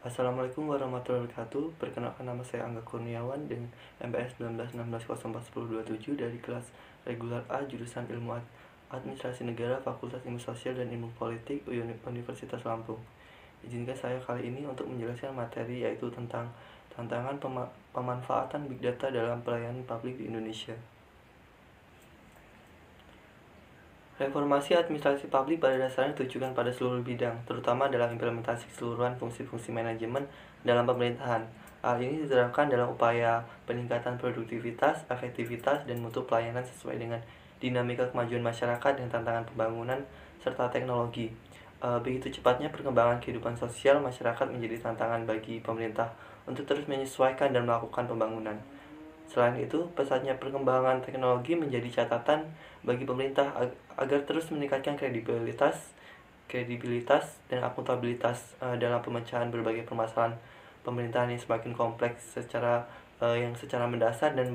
Assalamualaikum warahmatullahi wabarakatuh. Perkenalkan, nama saya Angga Kurniawan dengan MPS 1916041027 dari kelas regular A jurusan Ilmu Administrasi Negara Fakultas Ilmu Sosial dan Ilmu Politik Universitas Lampung. Izinkan saya kali ini untuk menjelaskan materi yaitu tentang tantangan pemanfaatan Big Data dalam pelayanan publik di Indonesia. Reformasi administrasi publik pada dasarnya ditujukan pada seluruh bidang, terutama dalam implementasi keseluruhan fungsi-fungsi manajemen dalam pemerintahan. Hal ini diterapkan dalam upaya peningkatan produktivitas, efektivitas, dan mutu pelayanan sesuai dengan dinamika kemajuan masyarakat dan tantangan pembangunan serta teknologi. Begitu cepatnya perkembangan kehidupan sosial masyarakat menjadi tantangan bagi pemerintah untuk terus menyesuaikan dan melakukan pembangunan. Selain itu, pesatnya perkembangan teknologi menjadi catatan bagi pemerintah agar terus meningkatkan kredibilitas dan akuntabilitas dalam pemecahan berbagai permasalahan pemerintahan yang semakin kompleks yang secara mendasar dan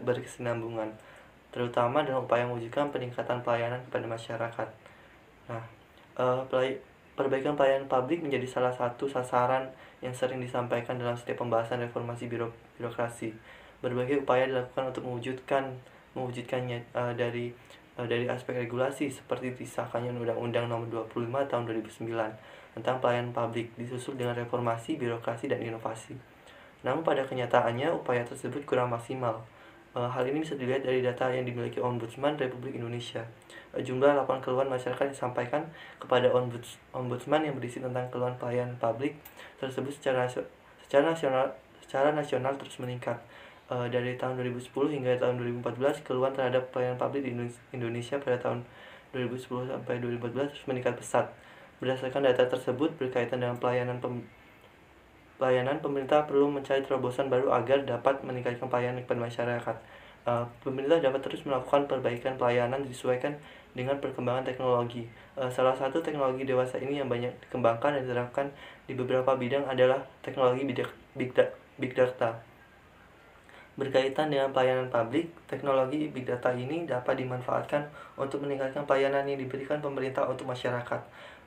berkesinambungan, terutama dalam upaya mewujudkan peningkatan pelayanan kepada masyarakat. Nah, perbaikan pelayanan publik menjadi salah satu sasaran yang sering disampaikan dalam setiap pembahasan reformasi birokrasi. Berbagai upaya dilakukan untuk mewujudkannya dari aspek regulasi, seperti disahkannya Undang-Undang Nomor 25 Tahun 2009 tentang pelayanan publik, disusul dengan reformasi birokrasi dan inovasi. Namun pada kenyataannya upaya tersebut kurang maksimal. Hal ini bisa dilihat dari data yang dimiliki Ombudsman Republik Indonesia. Jumlah laporan keluhan masyarakat yang disampaikan kepada Ombudsman yang berisi tentang keluhan pelayanan publik tersebut secara nasional terus meningkat. Dari tahun 2010 hingga tahun 2014, keluhan terhadap pelayanan publik di Indonesia pada tahun 2010 sampai 2014 terus meningkat pesat. Berdasarkan data tersebut, berkaitan dengan pelayanan, pemerintah perlu mencari terobosan baru agar dapat meningkatkan pelayanan kepada masyarakat. Pemerintah dapat terus melakukan perbaikan pelayanan disesuaikan dengan perkembangan teknologi. Salah satu teknologi dewasa ini yang banyak dikembangkan dan diterapkan di beberapa bidang adalah teknologi Big Data. Berkaitan dengan pelayanan publik, teknologi Big Data ini dapat dimanfaatkan untuk meningkatkan pelayanan yang diberikan pemerintah untuk masyarakat.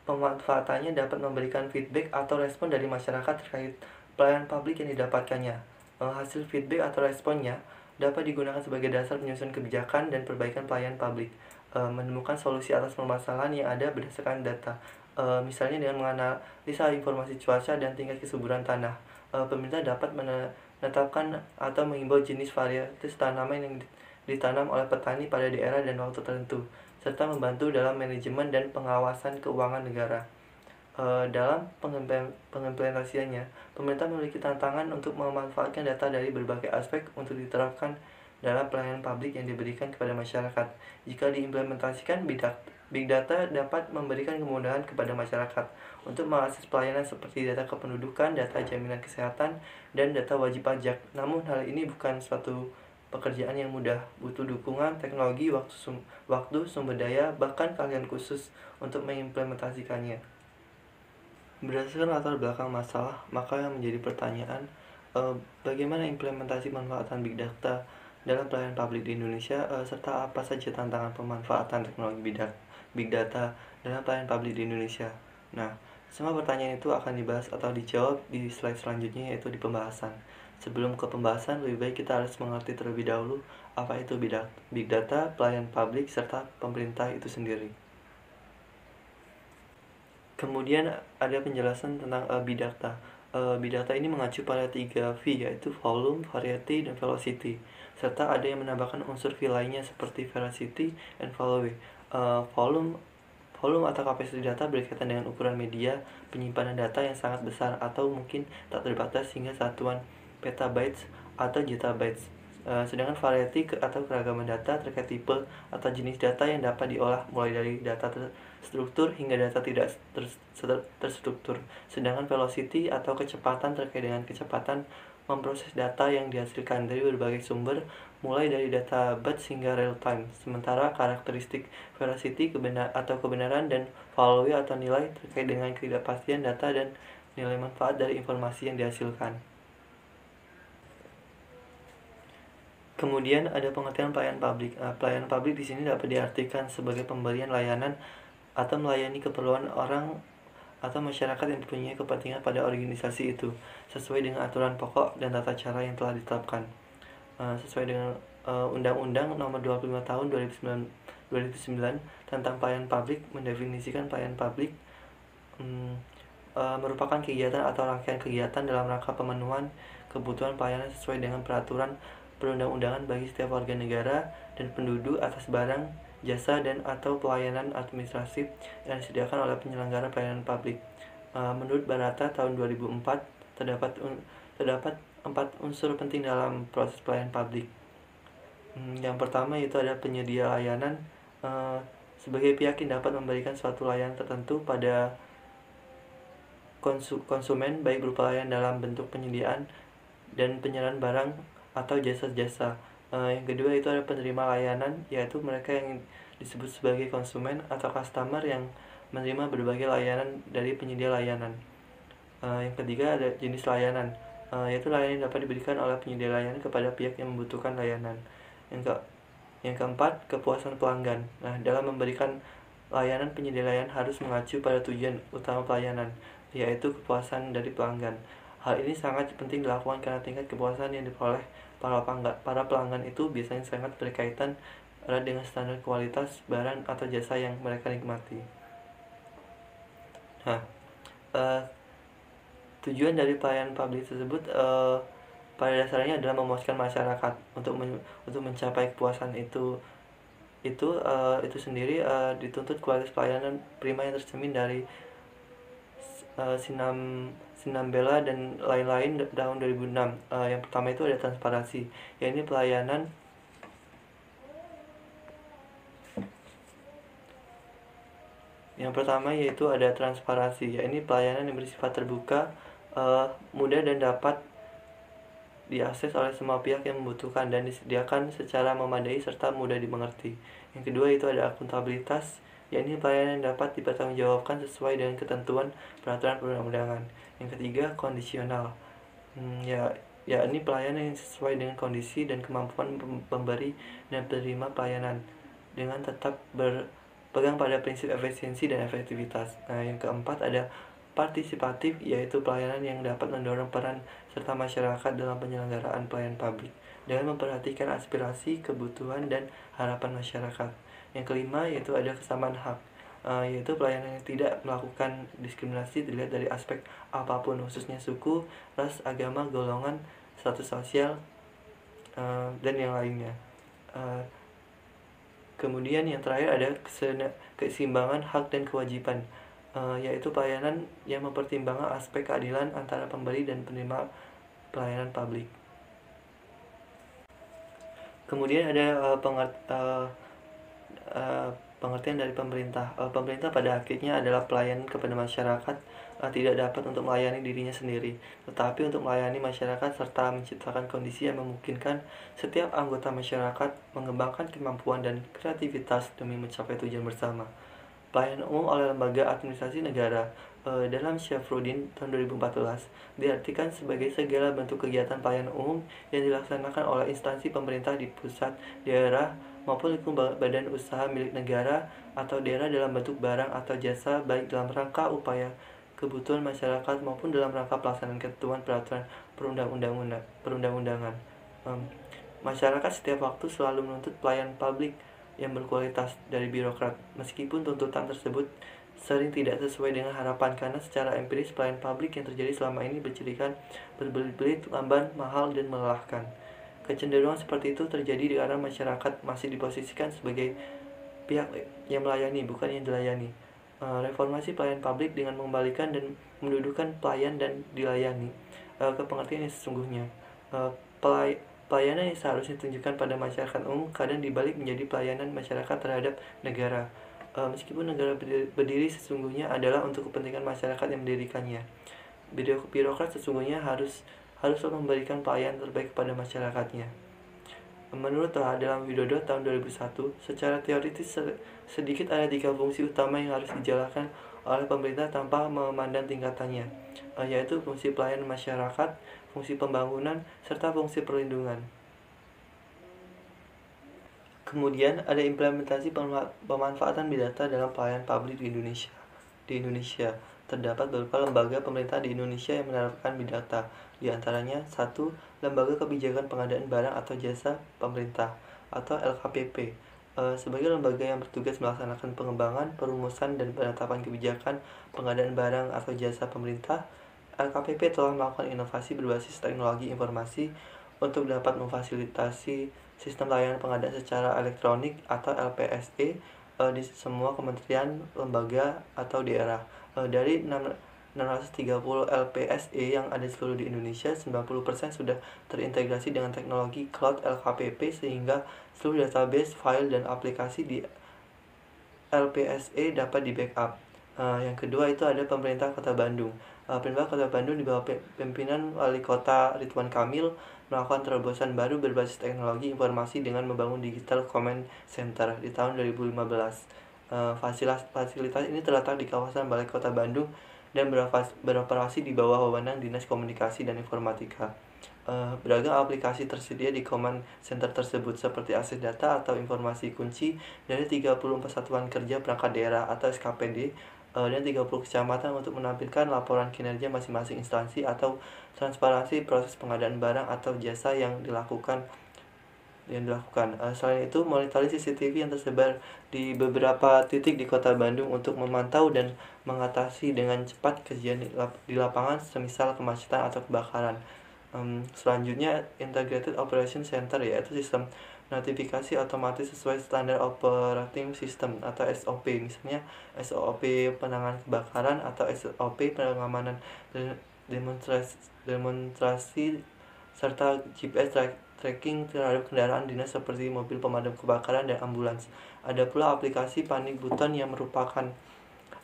Pemanfaatannya dapat memberikan feedback atau respon dari masyarakat terkait pelayanan publik yang didapatkannya. Hasil feedback atau responnya dapat digunakan sebagai dasar penyusunan kebijakan dan perbaikan pelayanan publik. Menemukan solusi atas permasalahan yang ada berdasarkan data. Misalnya dengan menganalisa informasi cuaca dan tingkat kesuburan tanah. Pemerintah dapat menetapkan atau mengimbau jenis varietas tanaman yang ditanam oleh petani pada daerah dan waktu tertentu, serta membantu dalam manajemen dan pengawasan keuangan negara. Dalam pengimplementasiannya, pemerintah memiliki tantangan untuk memanfaatkan data dari berbagai aspek untuk diterapkan dalam pelayanan publik yang diberikan kepada masyarakat. Jika diimplementasikan, Big Data dapat memberikan kemudahan kepada masyarakat untuk mengakses pelayanan seperti data kependudukan, data jaminan kesehatan, dan data wajib pajak. Namun hal ini bukan suatu pekerjaan yang mudah, butuh dukungan teknologi, waktu, sumber daya, bahkan keahlian khusus untuk mengimplementasikannya. Berdasarkan latar belakang masalah, maka yang menjadi pertanyaan, bagaimana implementasi pemanfaatan Big Data dalam pelayanan publik di Indonesia, serta apa saja tantangan pemanfaatan teknologi Big Data dalam pelayanan publik di Indonesia. Nah, semua pertanyaan itu akan dibahas atau dijawab di slide selanjutnya, yaitu di pembahasan. Sebelum ke pembahasan, lebih baik kita harus mengerti terlebih dahulu apa itu Big Data, pelayanan publik, serta pemerintah itu sendiri. Kemudian ada penjelasan tentang Big Data. Big Data ini mengacu pada 3 V, yaitu volume, variety, dan velocity. Serta ada yang menambahkan unsur V lainnya seperti velocity and value. Volume atau kapasitas data berkaitan dengan ukuran media penyimpanan data yang sangat besar atau mungkin tak terbatas hingga satuan petabytes atau zettabytes. Sedangkan variety atau keragaman data terkait tipe atau jenis data yang dapat diolah, mulai dari data terstruktur hingga data tidak terstruktur. Sedangkan velocity atau kecepatan terkait dengan kecepatan memproses data yang dihasilkan dari berbagai sumber, mulai dari data batch hingga real time. Sementara karakteristik velocity kebenaran dan value atau nilai terkait dengan ketidakpastian data dan nilai manfaat dari informasi yang dihasilkan. Kemudian ada pengertian pelayanan publik. Pelayanan publik di sini dapat diartikan sebagai pemberian layanan atau melayani keperluan orang atau masyarakat yang mempunyai kepentingan pada organisasi itu, sesuai dengan aturan pokok dan tata cara yang telah ditetapkan. Sesuai dengan Undang-Undang Nomor 25 Tahun 2009 tentang pelayanan publik mendefinisikan pelayanan publik merupakan kegiatan atau rangkaian kegiatan dalam rangka pemenuhan kebutuhan pelayanan sesuai dengan peraturan perundang-undangan bagi setiap warga negara dan penduduk atas barang, jasa, dan atau pelayanan administratif yang disediakan oleh penyelenggara pelayanan publik. Menurut Barata tahun 2004 terdapat 4 unsur penting dalam proses pelayanan publik. Yang pertama yaitu ada penyedia layanan. Sebagai pihak yang dapat memberikan suatu layanan tertentu pada konsumen, baik berupa layanan dalam bentuk penyediaan dan penyerahan barang atau jasa-jasa. Yang kedua itu ada penerima layanan, yaitu mereka yang disebut sebagai konsumen atau customer yang menerima berbagai layanan dari penyedia layanan. Yang ketiga ada jenis layanan, yaitu layanan yang dapat diberikan oleh penyedia layanan kepada pihak yang membutuhkan layanan. Yang keempat, kepuasan pelanggan. Nah, dalam memberikan layanan, penyedia layanan harus mengacu pada tujuan utama pelayanan, yaitu kepuasan dari pelanggan. Hal ini sangat penting dilakukan karena tingkat kepuasan yang diperoleh para pelanggan itu biasanya sangat berkaitan erat dengan standar kualitas barang atau jasa yang mereka nikmati. Nah, tujuan dari pelayanan publik tersebut pada dasarnya adalah memuaskan masyarakat. Untuk mencapai kepuasan itu sendiri dituntut kualitas pelayanan prima yang tercermin dari Sinambela dan lain-lain tahun 2006. Yang pertama itu ada transparansi, yaitu pelayanan yang pertama yaitu ada transparansi, yaitu pelayanan yang bersifat terbuka, mudah dan dapat diakses oleh semua pihak yang membutuhkan dan disediakan secara memadai serta mudah dimengerti. Yang kedua itu ada akuntabilitas, yakni pelayanan yang dapat dipertanggungjawabkan sesuai dengan ketentuan peraturan perundang-undangan. Yang ketiga kondisional, yakni pelayanan yang sesuai dengan kondisi dan kemampuan pemberi dan penerima pelayanan dengan tetap berpegang pada prinsip efisiensi dan efektivitas. Nah, yang keempat ada partisipatif, yaitu pelayanan yang dapat mendorong peran serta masyarakat dalam penyelenggaraan pelayanan publik dengan memperhatikan aspirasi, kebutuhan, dan harapan masyarakat. Yang kelima yaitu ada kesamaan hak, yaitu pelayanan yang tidak melakukan diskriminasi dilihat dari aspek apapun, khususnya suku, ras, agama, golongan, status sosial, dan yang lainnya. Kemudian yang terakhir ada keseimbangan hak dan kewajiban, yaitu pelayanan yang mempertimbangkan aspek keadilan antara pemberi dan penerima pelayanan publik. Kemudian ada pengertian dari pemerintah. Pemerintah pada akhirnya adalah pelayanan kepada masyarakat, tidak dapat untuk melayani dirinya sendiri, tetapi untuk melayani masyarakat serta menciptakan kondisi yang memungkinkan setiap anggota masyarakat mengembangkan kemampuan dan kreativitas demi mencapai tujuan bersama. Pelayanan umum oleh lembaga administrasi negara dalam Syafruddin tahun 2014 diartikan sebagai segala bentuk kegiatan pelayanan umum yang dilaksanakan oleh instansi pemerintah di pusat, daerah, maupun lingkungan badan usaha milik negara atau daerah dalam bentuk barang atau jasa, baik dalam rangka upaya kebutuhan masyarakat maupun dalam rangka pelaksanaan ketentuan peraturan perundang-undangan. Masyarakat setiap waktu selalu menuntut pelayanan publik yang berkualitas dari birokrat, meskipun tuntutan tersebut sering tidak sesuai dengan harapan, karena secara empiris pelayanan publik yang terjadi selama ini bercirikan berbelit-belit, lamban, mahal, dan melelahkan. Kecenderungan seperti itu terjadi karena masyarakat masih diposisikan sebagai pihak yang melayani, bukan yang dilayani. Reformasi pelayanan publik dengan mengembalikan dan mendudukan pelayan dan dilayani ke pengertian yang sesungguhnya. Pelayanan yang seharusnya ditunjukkan pada masyarakat umum kadang dibalik menjadi pelayanan masyarakat terhadap negara, meskipun negara berdiri sesungguhnya adalah untuk kepentingan masyarakat yang mendirikannya. Birokrat sesungguhnya harus memberikan pelayanan terbaik kepada masyarakatnya. Menurut dalam Widodo tahun 2001, secara teoritis sedikit ada 3 fungsi utama yang harus dijalankan oleh pemerintah tanpa memandang tingkatannya, yaitu fungsi pelayanan masyarakat, fungsi pembangunan, serta fungsi perlindungan. Kemudian ada implementasi pemanfaatan big data dalam pelayanan publik di Indonesia. Terdapat beberapa lembaga pemerintah di Indonesia yang menerapkan Big Data. Di antaranya, 1. Lembaga Kebijakan Pengadaan Barang atau Jasa Pemerintah atau LKPP. Sebagai lembaga yang bertugas melaksanakan pengembangan, perumusan, dan penetapan kebijakan pengadaan barang atau jasa pemerintah, LKPP telah melakukan inovasi berbasis teknologi informasi untuk dapat memfasilitasi sistem layanan pengadaan secara elektronik atau LPSE di semua kementerian, lembaga, atau daerah. Dari 630 LPSE yang ada seluruh di Indonesia, 90% sudah terintegrasi dengan teknologi cloud LKPP sehingga seluruh database, file, dan aplikasi di LPSE dapat di-backup. Yang kedua itu ada pemerintah Kota Bandung. Pemerintah Kota Bandung di bawah pimpinan Wali Kota Ridwan Kamil melakukan terobosan baru berbasis teknologi informasi dengan membangun Digital Command Center di tahun 2015. Fasilitas ini terletak di kawasan Balai Kota Bandung dan beroperasi di bawah wewenang Dinas Komunikasi dan Informatika. Beragam aplikasi tersedia di command center tersebut seperti akses data atau informasi kunci dari 34 satuan kerja perangkat daerah atau SKPD dan 30 kecamatan untuk menampilkan laporan kinerja masing-masing instansi atau transparansi proses pengadaan barang atau jasa yang dilakukan. Selain itu, monitoring CCTV yang tersebar di beberapa titik di Kota Bandung untuk memantau dan mengatasi dengan cepat kejadian di lapangan, semisal kemacetan atau kebakaran. Selanjutnya, Integrated Operation Center, yaitu sistem notifikasi otomatis sesuai standar operating system atau SOP, misalnya SOP penanganan kebakaran atau SOP pengamanan demonstrasi serta GPS tracking terhadap kendaraan dinas seperti mobil pemadam kebakaran dan ambulans. Ada pula aplikasi Panic Button yang merupakan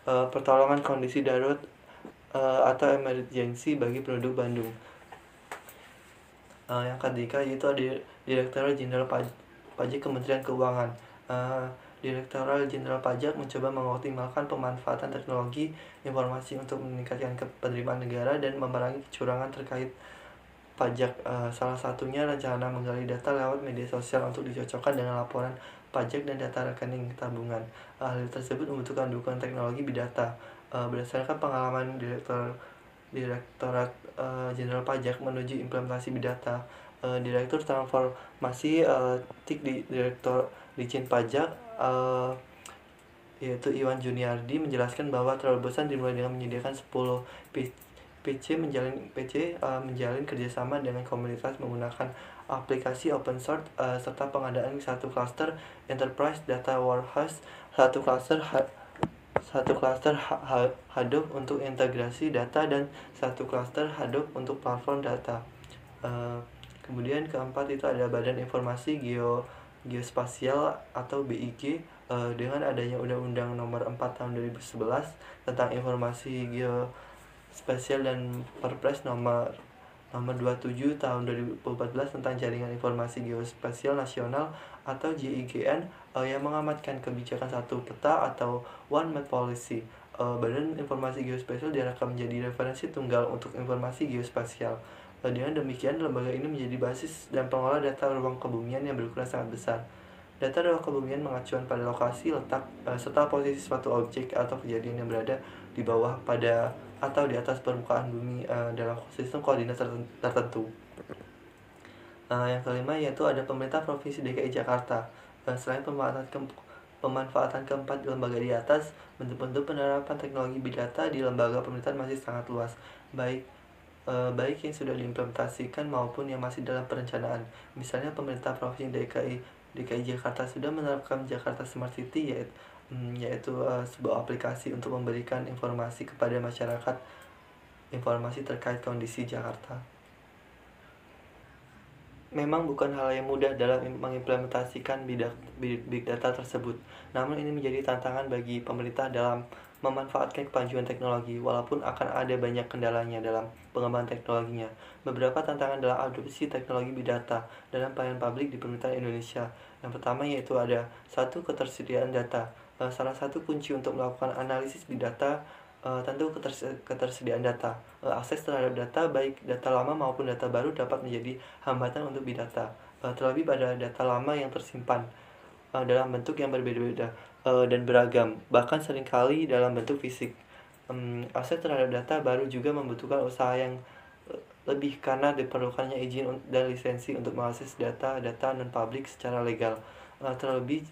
pertolongan kondisi darurat atau emergency bagi penduduk Bandung. Yang ketiga yaitu Direktorat Jenderal Pajak Kementerian Keuangan. Direktorat Jenderal Pajak mencoba mengoptimalkan pemanfaatan teknologi informasi untuk meningkatkan penerimaan negara dan memerangi kecurangan terkait pajak. Salah satunya rencana menggali data lewat media sosial untuk dicocokkan dengan laporan pajak dan data rekening tabungan. Hal tersebut membutuhkan dukungan teknologi big data. Berdasarkan pengalaman Direktorat Jenderal Pajak menuju implementasi big data, Direktur Transformasi di Direktur Ditjen Pajak yaitu Iwan Juniardi menjelaskan bahwa terobosan dimulai dengan menyediakan 10 PC menjalin kerjasama dengan komunitas menggunakan aplikasi open source serta pengadaan satu cluster enterprise data warehouse, satu cluster Hadoop untuk integrasi data, dan satu cluster Hadoop untuk platform data. Kemudian keempat itu ada Badan Informasi Geospasial atau BIG. Dengan adanya Undang-Undang Nomor 4 Tahun 2011 tentang Informasi Geospasial dan Perpres Nomor 27 Tahun 2014 tentang Jaringan Informasi Geospasial Nasional atau JIGN yang mengamatkan kebijakan satu peta atau One Map Policy. Badan Informasi Geospasial diharapkan menjadi referensi tunggal untuk informasi geospasial. Dengan demikian, lembaga ini menjadi basis dan pengolah data ruang kebumian yang berukuran sangat besar. Data ruang kebumian mengacuan pada lokasi, letak, serta posisi suatu objek atau kejadian yang berada di bawah, pada, atau di atas permukaan bumi dalam sistem koordinat tertentu. Yang kelima yaitu ada Pemerintah Provinsi DKI Jakarta. Selain pemanfaatan keempat lembaga di atas, bentuk-bentuk penerapan teknologi big data di lembaga pemerintahan masih sangat luas, baik yang sudah diimplementasikan maupun yang masih dalam perencanaan. Misalnya pemerintah Provinsi DKI Jakarta sudah menerapkan Jakarta Smart City, yaitu sebuah aplikasi untuk memberikan informasi kepada masyarakat, informasi terkait kondisi Jakarta. Memang bukan hal yang mudah dalam mengimplementasikan big data tersebut, namun ini menjadi tantangan bagi pemerintah dalam memanfaatkan kemajuan teknologi, walaupun akan ada banyak kendalanya dalam pengembangan teknologinya. Beberapa tantangan dalam adopsi teknologi big data dalam pelayanan publik di pemerintahan Indonesia. Yang pertama yaitu ada 1. Ketersediaan data. Salah satu kunci untuk melakukan analisis big data tentu ketersediaan data. Akses terhadap data, baik data lama maupun data baru, dapat menjadi hambatan untuk big data, terlebih pada data lama yang tersimpan dalam bentuk yang berbeda-beda dan beragam, bahkan seringkali dalam bentuk fisik. Akses terhadap data baru juga membutuhkan usaha yang lebih karena diperlukannya izin dan lisensi untuk mengakses data non-public secara legal. Terlebih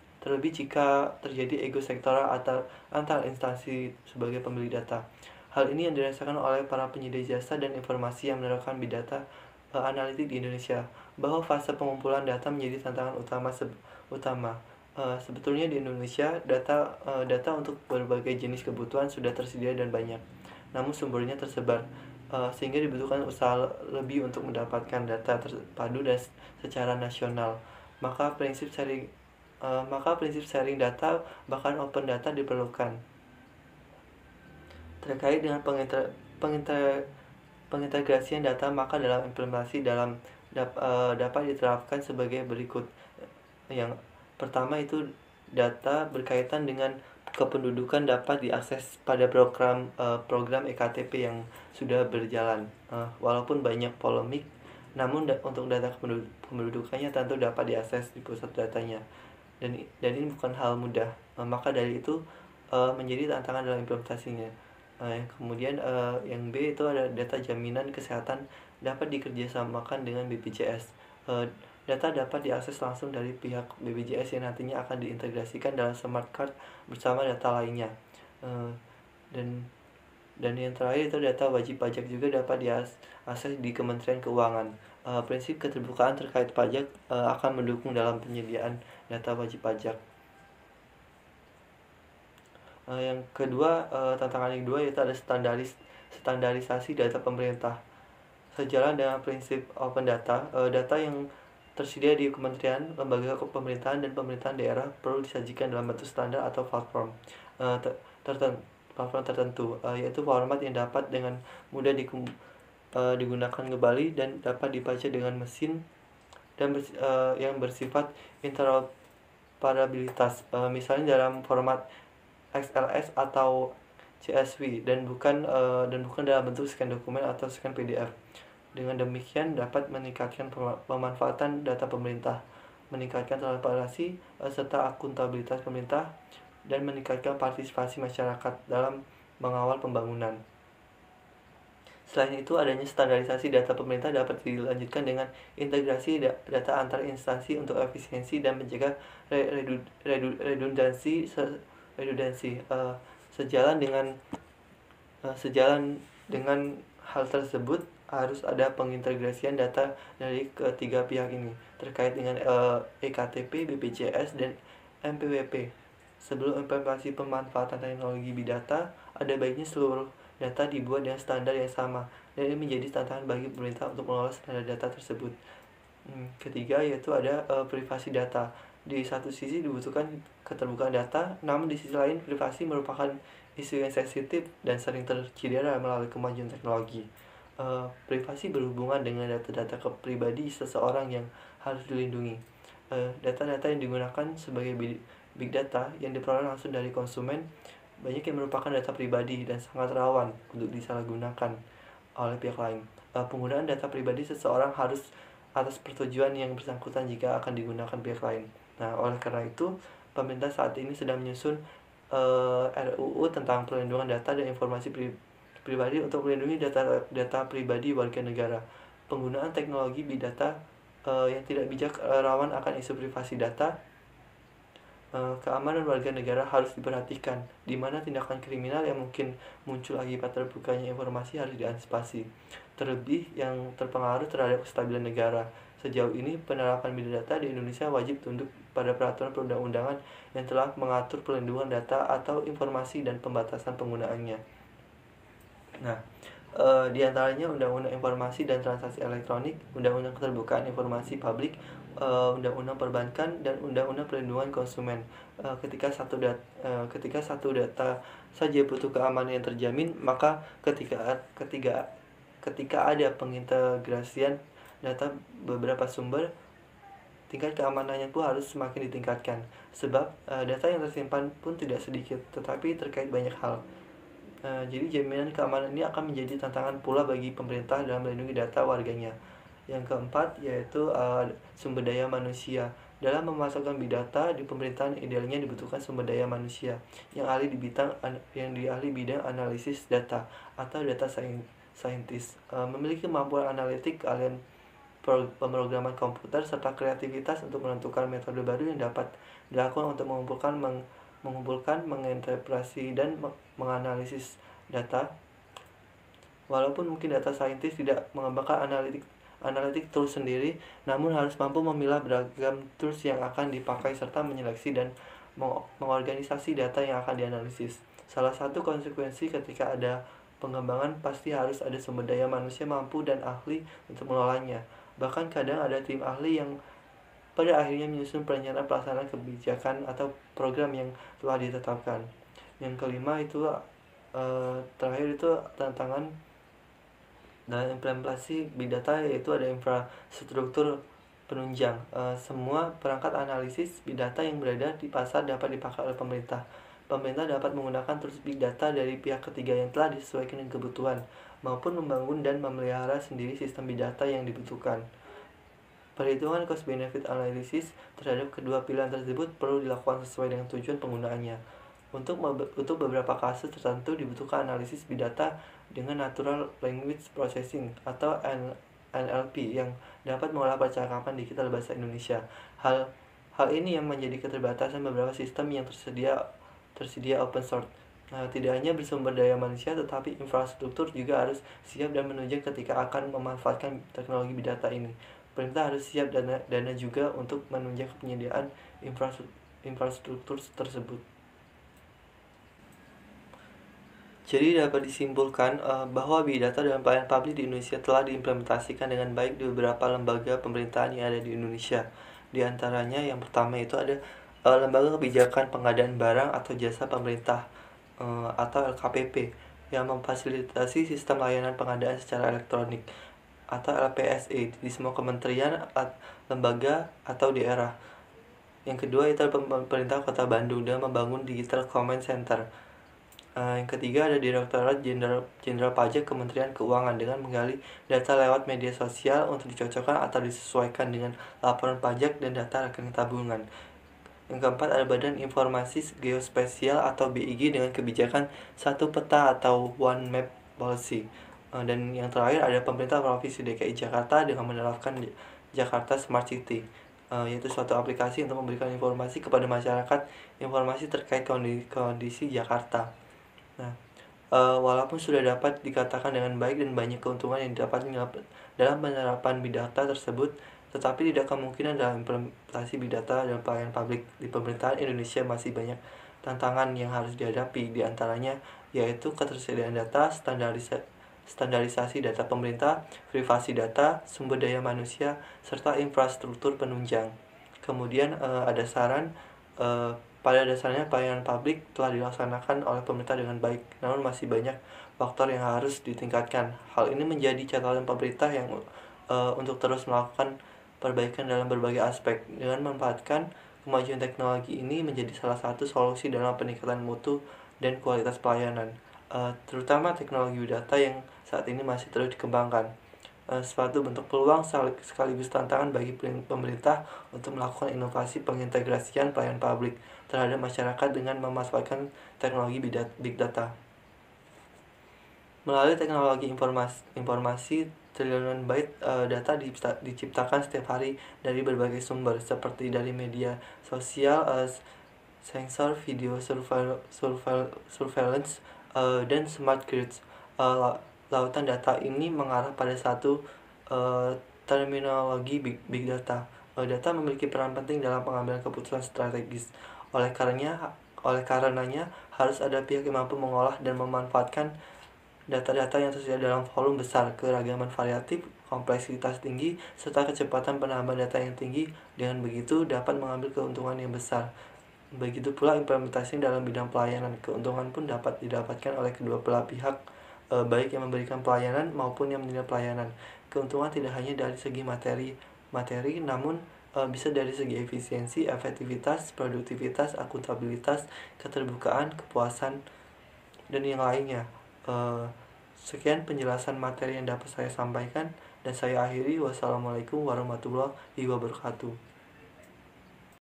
jika terjadi ego sektoral atau antar instansi sebagai pemilik data. Hal ini yang dirasakan oleh para penyedia jasa dan informasi yang menerapkan big data analitik di Indonesia, bahwa fase pengumpulan data menjadi tantangan utama. Sebetulnya di Indonesia data untuk berbagai jenis kebutuhan sudah tersedia dan banyak, namun sumbernya tersebar, sehingga dibutuhkan usaha lebih untuk mendapatkan data terpadu dan secara nasional. Maka prinsip sharing data, bahkan open data, diperlukan. Terkait dengan pengintegrasian data, maka dalam implementasi dapat diterapkan sebagai berikut. Yang pertama itu data berkaitan dengan kependudukan dapat diakses pada program EKTP yang sudah berjalan. Walaupun banyak polemik, namun untuk data kependudukannya tentu dapat diakses di pusat datanya, dan ini bukan hal mudah. Maka dari itu menjadi tantangan dalam implementasinya. Kemudian yang B itu ada data jaminan kesehatan dapat dikerjasamakan dengan BPJS. Data dapat diakses langsung dari pihak BPJS yang nantinya akan diintegrasikan dalam smart card bersama data lainnya. Dan yang terakhir itu data wajib pajak juga dapat diakses di Kementerian Keuangan. Prinsip keterbukaan terkait pajak akan mendukung dalam penyediaan data wajib pajak. Yang kedua, tantangan yang kedua yaitu ada standarisasi data pemerintah. Sejalan dengan prinsip open data, data yang tersedia di kementerian, lembaga pemerintahan, dan pemerintahan daerah perlu disajikan dalam bentuk standar atau platform tertentu, yaitu format yang dapat dengan mudah digunakan kembali dan dapat dibaca dengan mesin dan yang bersifat interoperabilitas, misalnya dalam format XLS atau CSV, dan bukan dalam bentuk scan dokumen atau scan PDF. Dengan demikian dapat meningkatkan pemanfaatan data pemerintah, meningkatkan transparansi serta akuntabilitas pemerintah, dan meningkatkan partisipasi masyarakat dalam mengawal pembangunan. Selain itu, adanya standarisasi data pemerintah dapat dilanjutkan dengan integrasi data antar instansi untuk efisiensi dan mencegah redundansi. Sejalan dengan hal tersebut, harus ada pengintegrasian data dari ketiga pihak ini terkait dengan EKTP, BPJS, dan MPWP. Sebelum implementasi pemanfaatan teknologi big data, ada baiknya seluruh data dibuat dengan standar yang sama, dan ini menjadi tantangan bagi pemerintah untuk mengelola standar data tersebut. Ketiga yaitu ada privasi data. Di satu sisi dibutuhkan keterbukaan data, namun di sisi lain privasi merupakan isu yang sensitif dan sering tercedera melalui kemajuan teknologi. Privasi berhubungan dengan data-data pribadi seseorang yang harus dilindungi. Data-data yang digunakan sebagai big data yang diperoleh langsung dari konsumen banyak yang merupakan data pribadi dan sangat rawan untuk disalahgunakan oleh pihak lain. Penggunaan data pribadi seseorang harus atas persetujuan yang bersangkutan jika akan digunakan pihak lain. Nah, oleh karena itu, pemerintah saat ini sedang menyusun RUU tentang perlindungan data dan informasi pribadi untuk melindungi data pribadi warga negara. Penggunaan teknologi big data yang tidak bijak rawan akan isu privasi data. Keamanan warga negara harus diperhatikan, di mana tindakan kriminal yang mungkin muncul akibat terbukanya informasi harus diantisipasi, terlebih yang terpengaruh terhadap kestabilan negara. Sejauh ini, penerapan big data di Indonesia wajib tunduk pada peraturan perundang-undangan yang telah mengatur perlindungan data atau informasi dan pembatasan penggunaannya. Nah, di antaranya Undang-Undang Informasi dan Transaksi Elektronik, Undang-Undang Keterbukaan Informasi Publik, Undang-Undang Perbankan, dan Undang-Undang Perlindungan Konsumen. Ketika satu data saja butuh keamanan yang terjamin, maka ketika ada pengintegrasian data beberapa sumber, tingkat keamanannya pun harus semakin ditingkatkan. Sebab data yang tersimpan pun tidak sedikit, tetapi terkait banyak hal. Jadi jaminan keamanan ini akan menjadi tantangan pula bagi pemerintah dalam melindungi data warganya. Yang keempat yaitu sumber daya manusia. Dalam memasarkan big data di pemerintahan idealnya dibutuhkan sumber daya manusia yang ahli bidang analisis data atau data scientist, memiliki kemampuan analitik, keahlian pemrograman komputer, serta kreativitas untuk menentukan metode baru yang dapat dilakukan untuk mengumpulkan, menginterpretasi, dan menganalisis data. Walaupun mungkin data scientist tidak mengembangkan analitik tools sendiri, namun harus mampu memilah beragam tools yang akan dipakai serta menyeleksi dan mengorganisasi data yang akan dianalisis. Salah satu konsekuensi ketika ada pengembangan pasti harus ada sumber daya manusia mampu dan ahli untuk mengelolanya. Bahkan kadang ada tim ahli yang pada akhirnya menyusun perencanaan pelaksanaan kebijakan atau program yang telah ditetapkan. Yang kelima itu terakhir itu tantangan dalam implementasi big data, yaitu ada infrastruktur penunjang. Semua perangkat analisis big data yang berada di pasar dapat dipakai oleh pemerintah. Pemerintah dapat menggunakan tools big data dari pihak ketiga yang telah disesuaikan dengan kebutuhan, maupun membangun dan memelihara sendiri sistem big data yang dibutuhkan. Perhitungan cost benefit analysis terhadap kedua pilihan tersebut perlu dilakukan sesuai dengan tujuan penggunaannya. Untuk beberapa kasus tertentu dibutuhkan analisis big data dengan natural language processing atau NLP yang dapat mengolah percakapan digital bahasa Indonesia. Hal ini yang menjadi keterbatasan beberapa sistem yang tersedia open source. Tidak hanya bersumber daya manusia, tetapi infrastruktur juga harus siap dan menunjang ketika akan memanfaatkan teknologi big data ini. Pemerintah harus siap dana juga untuk menunjang penyediaan infrastruktur tersebut. Jadi dapat disimpulkan bahwa big data dalam pelayanan publik di Indonesia telah diimplementasikan dengan baik di beberapa lembaga pemerintahan yang ada di Indonesia. Di antaranya yang pertama itu ada Lembaga Kebijakan Pengadaan Barang atau Jasa Pemerintah atau LKPP yang memfasilitasi sistem layanan pengadaan secara elektronik atau LPSE di semua kementerian, lembaga, atau daerah. Yang kedua itu pemerintah Kota Bandung dengan membangun Digital Command Center. Yang ketiga ada Direktorat Jenderal Pajak Kementerian Keuangan dengan menggali data lewat media sosial untuk dicocokkan atau disesuaikan dengan laporan pajak dan data rekening tabungan. Yang keempat ada Badan Informasi Geospasial atau BIG dengan kebijakan satu peta atau One Map Policy. Dan yang terakhir ada pemerintah Provinsi DKI Jakarta dengan menerapkan Jakarta Smart City, yaitu suatu aplikasi untuk memberikan informasi kepada masyarakat, informasi terkait kondisi Jakarta. Nah, walaupun sudah dapat dikatakan dengan baik dan banyak keuntungan yang didapat dalam penerapan big data tersebut, tetapi tidak kemungkinan dalam implementasi big data dalam pelayanan publik di pemerintahan Indonesia masih banyak tantangan yang harus dihadapi. Di antaranya yaitu ketersediaan data, standarisasi data pemerintah, privasi data, sumber daya manusia, serta infrastruktur penunjang. Kemudian ada saran pada dasarnya pelayanan publik telah dilaksanakan oleh pemerintah dengan baik, namun masih banyak faktor yang harus ditingkatkan. Hal ini menjadi catatan pemerintah yang untuk terus melakukan perbaikan dalam berbagai aspek. Dengan memanfaatkan kemajuan teknologi ini menjadi salah satu solusi dalam peningkatan mutu dan kualitas pelayanan, terutama teknologi data yang saat ini masih terus dikembangkan. Suatu bentuk peluang sekaligus tantangan bagi pemerintah untuk melakukan inovasi pengintegrasian pelayanan publik terhadap masyarakat dengan memanfaatkan teknologi big data. Melalui teknologi informasi triliunan byte data diciptakan setiap hari dari berbagai sumber seperti dari media sosial, sensor, video surveillance, dan smart grids. Lautan data ini mengarah pada satu terminologi big data. Data memiliki peran penting dalam pengambilan keputusan strategis. Oleh karenanya harus ada pihak yang mampu mengolah dan memanfaatkan data-data yang tersedia dalam volume besar, keragaman variatif, kompleksitas tinggi, serta kecepatan penambahan data yang tinggi. Dengan begitu dapat mengambil keuntungan yang besar. Begitu pula implementasi dalam bidang pelayanan. Keuntungan pun dapat didapatkan oleh kedua belah pihak, baik yang memberikan pelayanan maupun yang menerima pelayanan. Keuntungan tidak hanya dari segi materi, namun bisa dari segi efisiensi, efektivitas, produktivitas, akuntabilitas, keterbukaan, kepuasan, dan yang lainnya. Sekian penjelasan materi yang dapat saya sampaikan dan saya akhiri. Wassalamualaikum warahmatullahi wabarakatuh.